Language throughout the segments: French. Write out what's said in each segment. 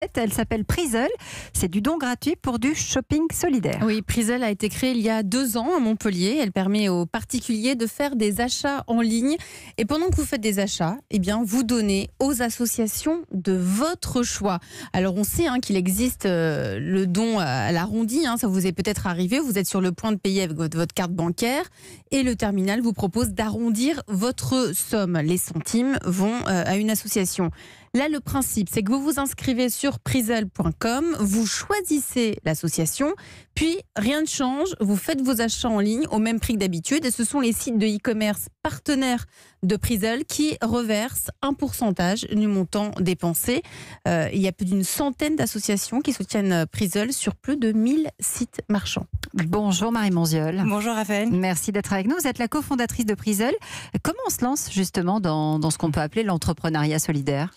fête. Elle s'appelle Prizzle. C'est du don gratuit pour du shopping solidaire. Oui, Prizzle a été créée il y a 2 ans à Montpellier. Elle permet aux particuliers de faire des achats en ligne. Et pendant que vous faites des achats, eh bien, vous donnez aux associations de votre choix. Alors, on sait qu'il existe le don à l'arrondi. Ça vous est peut-être arrivé. Vous êtes sur le point de payer avec votre carte bancaire et le terminal vous propose d'arrondir votre somme. Les centimes vont à une association. Là, le principe, c'est que vous vous inscrivez sur prizzle.com, vous choisissez l'association, puis rien ne change, vous faites vos achats en ligne au même prix que d'habitude et ce sont les sites de e-commerce partenaires de Prizzle qui reversent un pourcentage du montant dépensé. Il y a plus d'une centaine d'associations qui soutiennent Prizzle sur plus de 1000 sites marchands. Bonjour Marie Monziol. Bonjour Raphaël. Merci d'être avec nous. Vous êtes la cofondatrice de Prizzle. Comment on se lance justement dans ce qu'on peut appeler l'entrepreneuriat solidaire ?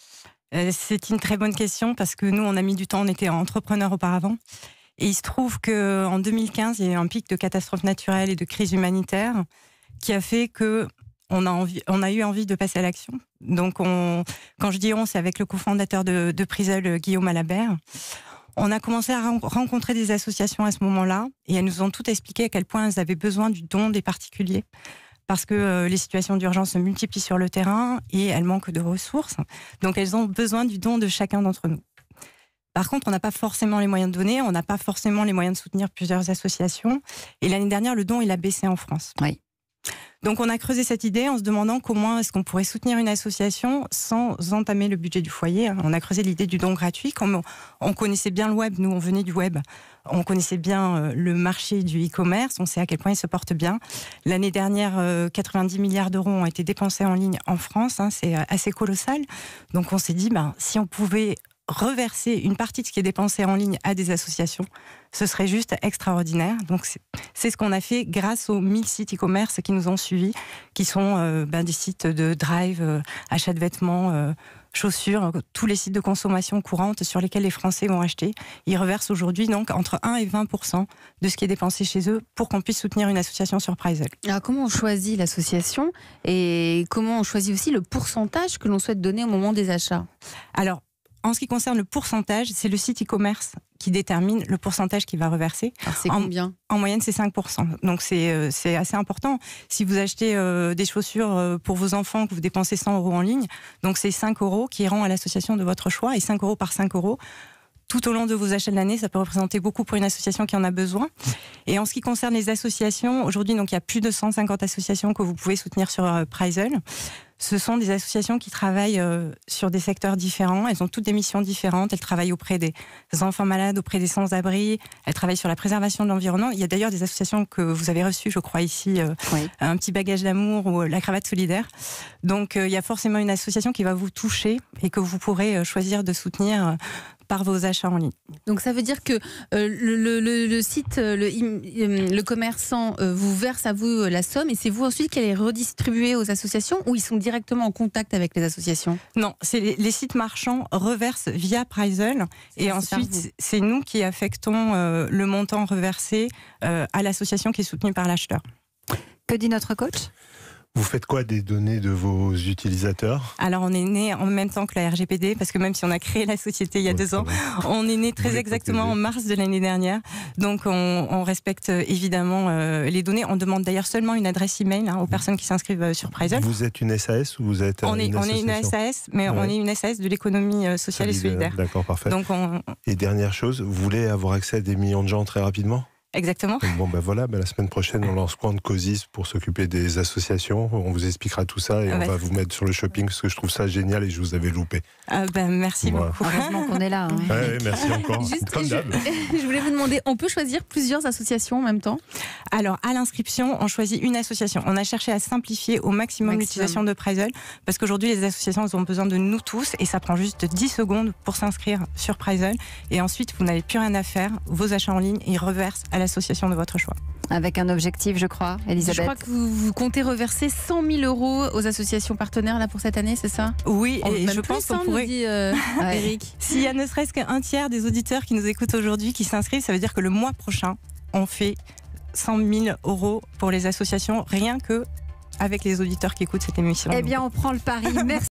C'est une très bonne question parce que nous, on a mis du temps, on était entrepreneurs auparavant. Et il se trouve qu'en 2015, il y a eu un pic de catastrophes naturelles et de crise humanitaire qui a fait qu'on a eu envie de passer à l'action. Donc, quand je dis on, c'est avec le cofondateur de Prizzle, Guillaume Alabert. On a commencé à rencontrer des associations à ce moment-là et elles nous ont toutes expliqué à quel point elles avaient besoin du don des particuliers. Parce que les situations d'urgence se multiplient sur le terrain et elles manquent de ressources. Donc elles ont besoin du don de chacun d'entre nous. Par contre, on n'a pas forcément les moyens de donner, on n'a pas forcément les moyens de soutenir plusieurs associations. Et l'année dernière, le don, il a baissé en France. Oui. Donc on a creusé cette idée en se demandant comment est-ce qu'on pourrait soutenir une association sans entamer le budget du foyer. On a creusé l'idée du don gratuit. Comme on connaissait bien le web, nous on venait du web, on connaissait bien le marché du e-commerce, on sait à quel point il se porte bien. L'année dernière, 90 milliards d'euros ont été dépensés en ligne en France, c'est assez colossal. Donc on s'est dit, si on pouvait reverser une partie de ce qui est dépensé en ligne à des associations, ce serait juste extraordinaire. Donc c'est ce qu'on a fait grâce aux 1000 sites e-commerce qui nous ont suivis, qui sont des sites de drive, achat de vêtements, chaussures, tous les sites de consommation courante sur lesquels les Français vont acheter. Ils reversent aujourd'hui donc entre 1 et 20% de ce qui est dépensé chez eux pour qu'on puisse soutenir une association sur Prizzle. Alors comment on choisit l'association et comment on choisit aussi le pourcentage que l'on souhaite donner au moment des achats ? Alors, en ce qui concerne le pourcentage, c'est le site e-commerce qui détermine le pourcentage qu'il va reverser. Alors c'est combien ? En moyenne, c'est 5%. Donc c'est assez important. Si vous achetez des chaussures pour vos enfants, que vous dépensez 100 € en ligne, donc c'est 5 € qui iront à l'association de votre choix. Et 5 € par 5 €, tout au long de vos achats de l'année, ça peut représenter beaucoup pour une association qui en a besoin. Et en ce qui concerne les associations, aujourd'hui, donc il y a plus de 150 associations que vous pouvez soutenir sur Prizzle. Ce sont des associations qui travaillent sur des secteurs différents. Elles ont toutes des missions différentes. Elles travaillent auprès des enfants malades, auprès des sans-abri. Elles travaillent sur la préservation de l'environnement. Il y a d'ailleurs des associations que vous avez reçues, je crois, ici, oui. Un petit bagage d'amour ou la cravate solidaire. Donc, il y a forcément une association qui va vous toucher et que vous pourrez choisir de soutenir par vos achats en ligne. Donc ça veut dire que le site, le commerçant vous verse à vous la somme et c'est vous ensuite qui allez redistribuer aux associations ou ils sont directement en contact avec les associations ? Non, c'est les sites marchands reversent via Prizzle et ensuite c'est nous qui affectons le montant reversé à l'association qui est soutenue par l'acheteur. Que dit notre coach ? Vous faites quoi des données de vos utilisateurs ? Alors on est né en même temps que la RGPD, parce que même si on a créé la société il y a 2 ans, on est né très exactement en mars de l'année dernière. Donc on respecte évidemment les données. On demande d'ailleurs seulement une adresse email aux personnes qui s'inscrivent sur Prizzle. Vous êtes une SAS ou vous êtes on est une SAS, mais on est une SAS de l'économie sociale et solidaire. D'accord, parfait. Donc Et dernière chose, vous voulez avoir accès à des millions de gens très rapidement ? Exactement. Bon, voilà, la semaine prochaine, on lance quoi de COSIS pour s'occuper des associations. On vous expliquera tout ça et on va vous mettre sur le shopping parce que je trouve ça génial et je vous avais loupé. Merci beaucoup. Heureusement qu'on est là. Ouais, merci encore. Comme d'hab. Je voulais vous demander, on peut choisir plusieurs associations en même temps ? Alors, à l'inscription, on choisit une association. On a cherché à simplifier au maximum l'utilisation de Prizzle parce qu'aujourd'hui, les associations elles ont besoin de nous tous et ça prend juste 10 secondes pour s'inscrire sur Prizzle. Et ensuite, vous n'avez plus rien à faire. Vos achats en ligne, ils reversent à l'association de votre choix. Avec un objectif, je crois, Elisabeth. Je crois que vous comptez reverser 100 000 € aux associations partenaires là, pour cette année, c'est ça ? Oui, et je pense qu'on pourrait... dit Eric. S'il y a ne serait-ce qu'un tiers des auditeurs qui nous écoutent aujourd'hui qui s'inscrivent, ça veut dire que le mois prochain, on fait 100 000 € pour les associations, rien que avec les auditeurs qui écoutent cette émission. Eh bien, on prend le pari. Merci.